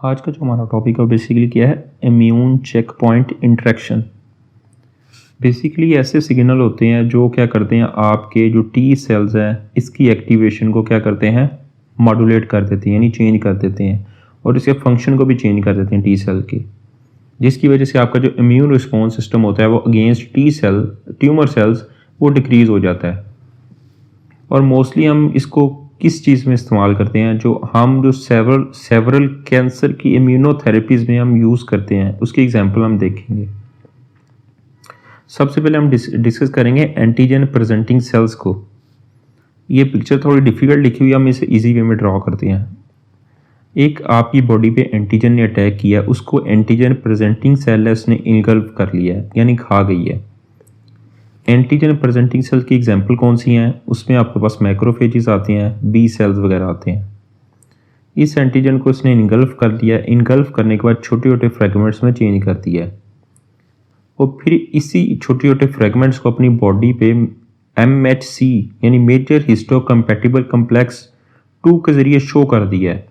आज का जो हमारा टॉपिक है बेसिकली क्या है, immune check point interaction. Basically ऐसे सिग्नल होते हैं जो क्या करते हैं, आपके जो टी सेल्स हैं इसकी एक्टिवेशन को क्या करते हैं, मॉड्यूलेट कर देते हैं, यानी चेंज कर देते हैं, और इसके फंक्शन को भी चेंज कर देते हैं टी सेल के, जिसकी वजह से आपका जो इम्यून रिस्पॉन्स सिस्टम होता है वो against T cell tumour cells वो डिक्रीज़ हो जाता है। और मोस्टली हम इसको किस चीज़ में इस्तेमाल करते हैं, जो सेवरल कैंसर की इम्यूनोथेरेपीज़ में हम यूज़ करते हैं, उसकी एग्जांपल हम देखेंगे। सबसे पहले हम डिस्कस करेंगे एंटीजन प्रेजेंटिंग सेल्स को। ये पिक्चर थोड़ी डिफ़िकल्ट लिखी हुई है, हम इसे इजी वे में ड्रॉ करते हैं। एक आपकी बॉडी पे एंटीजन ने अटैक किया, उसको एंटीजन प्रेजेंटिंग सेल है उसने इनगल्फ कर लिया है, यानी खा गई है। एंटीजन प्रेजेंटिंग सेल की एग्जांपल कौन सी हैं, उसमें आपके पास मैक्रोफेजेस आते हैं, बी सेल्स वगैरह आते हैं। इस एंटीजन को इसने इनगल्फ कर लिया, इनगल्फ करने के बाद छोटे छोटे फ्रेगमेंट्स में चेंज कर दिया है, और फिर इसी छोटे छोटे फ्रेगमेंट्स को अपनी बॉडी पे MHC यानी मेजर हिस्टो कंपैटिबल कम्प्लेक्स 2 के ज़रिए शो कर दिया है।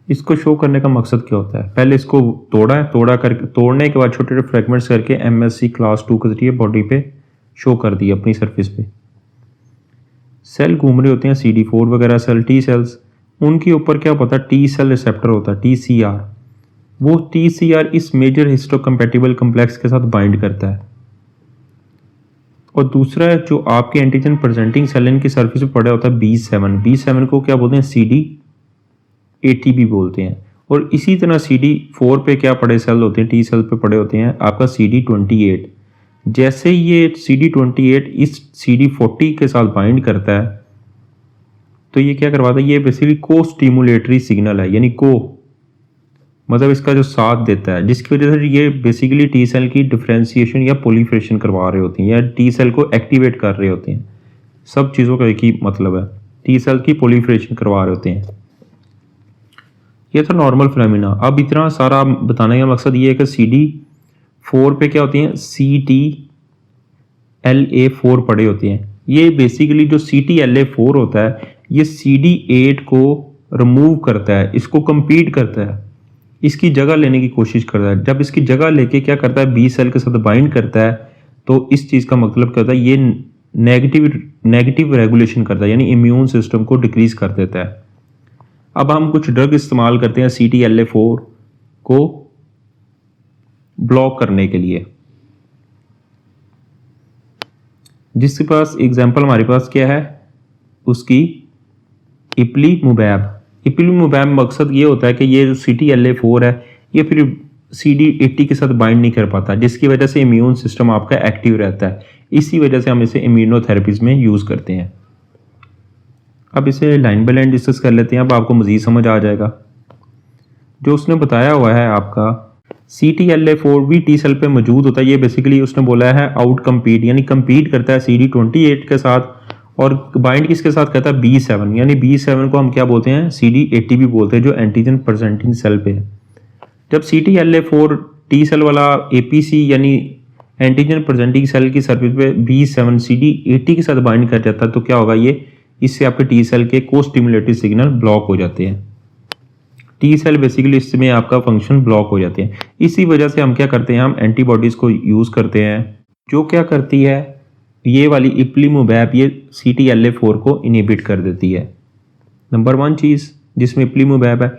इसको शो करने का मकसद क्या होता है, पहले इसको तोड़ने के बाद छोटे छोटे फ्रेगमेंट्स करके MSC क्लास 2 के जरिए बॉडी पे शो कर दिया अपनी सरफेस पे। सेल घूम रहे होते हैं CD4 वगैरह सेल, टी सेल्स, उनके ऊपर क्या होता है, टी सेल रिसेप्टर होता है TCR। वो TCR इस मेजर हिस्टो कंपैटिबल कम्प्लेक्स के साथ बाइंड करता है। और दूसरा जो आपके एंटीजन प्रेजेंटिंग सेल इनकी सरफेस पे पड़ा होता है B7 को क्या बोलते हैं, CD80 भी बोलते हैं। और इसी तरह CD4 पे क्या पड़े सेल होते हैं, टी सेल पे पड़े होते हैं आपका CD28। जैसे ये CD28 इस CD40 के साथ बाइंड करता है तो ये क्या करवाता है, ये बेसिकली को स्टिमुलेटरी सिग्नल है, यानी को मतलब इसका जो साथ देता है, जिसकी वजह से ये बेसिकली टी सेल की डिफरेंशिएशन या प्रोलिफरेशन करवा रहे होते हैं, या टी सेल को एक्टिवेट कर रहे होते हैं। सब चीज़ों का एक ही मतलब है, टी सेल की प्रोलिफरेशन करवा रहे होते हैं। ये था नॉर्मल फिनोमेना। अब इतना सारा बताने का मकसद ये है कि CD4 पे क्या होती हैं, CTLA4 पड़े होते हैं। ये बेसिकली जो CTLA4 होता है ये CD8 को रिमूव करता है, इसको कंपीट करता है, इसकी जगह लेने की कोशिश करता है। जब इसकी जगह लेके क्या करता है, बी सेल के साथ बाइंड करता है, तो इस चीज़ का मतलब क्या होता है, ये नेगेटिव रेगुलेशन करता है, यानी इम्यून सिस्टम को डिक्रीज कर देता है। अब हम कुछ ड्रग इस्तेमाल करते हैं CTLA4 को ब्लॉक करने के लिए, जिसके पास एग्जांपल हमारे पास क्या है, उसकी इपिलीमुवैब। मकसद ये होता है कि ये जो CTLA4 है ये फिर CD80 के साथ बाइंड नहीं कर पाता, जिसकी वजह से इम्यून सिस्टम आपका एक्टिव रहता है। इसी वजह से हम इसे इम्यूनोथेरेपीज में यूज़ करते हैं। अब इसे लाइन बाय लाइन डिस्कस कर लेते हैं, अब आपको मज़ीद समझ आ जाएगा। जो उसने बताया हुआ है आपका CTLA4 भी टी सेल पे मौजूद होता है, ये बेसिकली उसने बोला है आउट कम्पीट, यानी कम्पीट करता है CD28 के साथ, और बाइंड किसके साथ करता है, B7, यानी B7 को हम क्या बोलते हैं, CD80 भी बोलते हैं, जो एंटीजन प्रेजेंटिंग सेल पे है। जब CTLA4 टी सेल वाला APC यानी एंटीजन प्रेजेंटिंग सेल की सरफेस पे B7 CD80 के साथ बाइंड कर जाता है, तो क्या होगा, ये इससे आपके टी सेल के को स्टिमुलेटरी सिग्नल ब्लॉक हो जाते हैं। टी सेल बेसिकली इसमें आपका फंक्शन ब्लॉक हो जाते हैं। इसी वजह से हम क्या करते हैं, हम एंटीबॉडीज़ को यूज़ करते हैं, जो क्या करती है, ये वाली इपिलीमुवैब ये CTLA4 को इनहिबिट कर देती है। नंबर 1 चीज़ जिसमें इपिलीमुवैब है,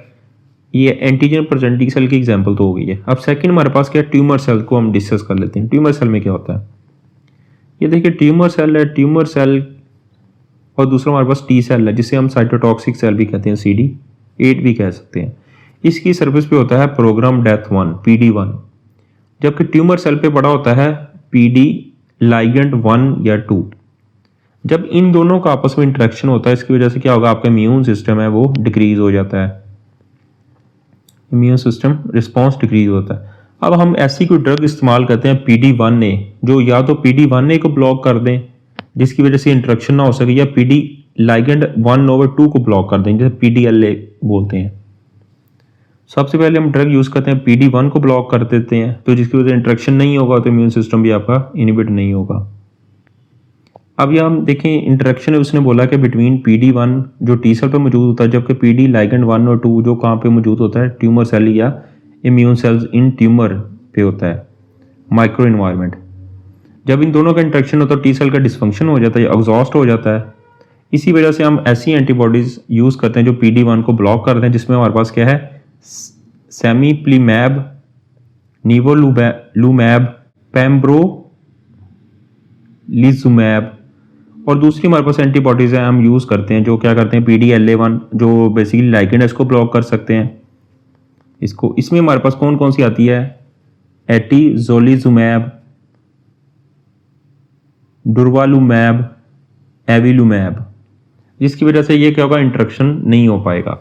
ये एंटीजन प्रेजेंटिंग सेल की एग्जांपल तो हो गई है। अब सेकंड हमारे पास क्या, ट्यूमर सेल को हम डिस्कस कर लेते हैं। ट्यूमर सेल में क्या होता है, ये देखिए ट्यूमर सेल है, ट्यूमर सेल, और दूसरा हमारे पास टी सेल है जिसे हम साइटोटॉक्सिक सेल भी कहते हैं, CD8 भी कह सकते हैं। इसकी सरफेस पे होता है प्रोग्राम डेथ 1 PD1, जबकि ट्यूमर सेल पे पड़ा होता है PD लाइगेंड 1 या 2। जब इन दोनों का आपस में इंटरेक्शन होता है, इसकी वजह से क्या होगा, आपका इम्यून सिस्टम है वो डिक्रीज हो जाता है, इम्यून सिस्टम रिस्पॉन्स डिक्रीज होता है। अब हम ऐसी कोई ड्रग इस्तेमाल करते हैं PD1A, जो या तो PD1A को ब्लॉक कर दें जिसकी वजह से इंटरेक्शन ना हो सके, या PD लाइगेंड 1/2 को ब्लॉक कर दें, जैसे PDLA बोलते हैं। सबसे पहले हम ड्रग यूज़ करते हैं PD1 को ब्लॉक कर देते हैं, तो जिसकी वजह से इंटरेक्शन नहीं होगा, तो इम्यून सिस्टम भी आपका इनहिबिट नहीं होगा। अब ये हम देखें इंटरेक्शन है, उसने बोला कि बिटवीन PD1 जो टी सेल पे मौजूद होता है, जबकि PD लाइगेंड 1 और 2 जो कहाँ पे मौजूद होता है, ट्यूमर सेल या इम्यून सेल्स इन ट्यूमर पे होता है, माइक्रो इन्वायरमेंट। जब इन दोनों का इंटरेक्शन होता है टी सेल का डिसफंक्शन हो जाता है, एग्जॉस्ट हो जाता है। इसी वजह से हम ऐसी एंटीबॉडीज यूज़ करते हैं जो PD1 को ब्लॉक करते हैं, जिसमें हमारे पास क्या है, सेमीप्लीमैब, निवोलुमैब, पेम्ब्रोलिजुमैब। और दूसरी हमारे पास एंटीबॉडीज़ हैं हम यूज़ करते हैं जो क्या करते हैं, PDLA1 जो बेसिकली लाइगेंड है इसको ब्लॉक कर सकते हैं इसको। इसमें हमारे पास कौन कौन सी आती है, एटीजोलिजुमैब, डुरवालुमैब, एविलुमैब, जिसकी वजह से ये क्या होगा, इंटरेक्शन नहीं हो पाएगा।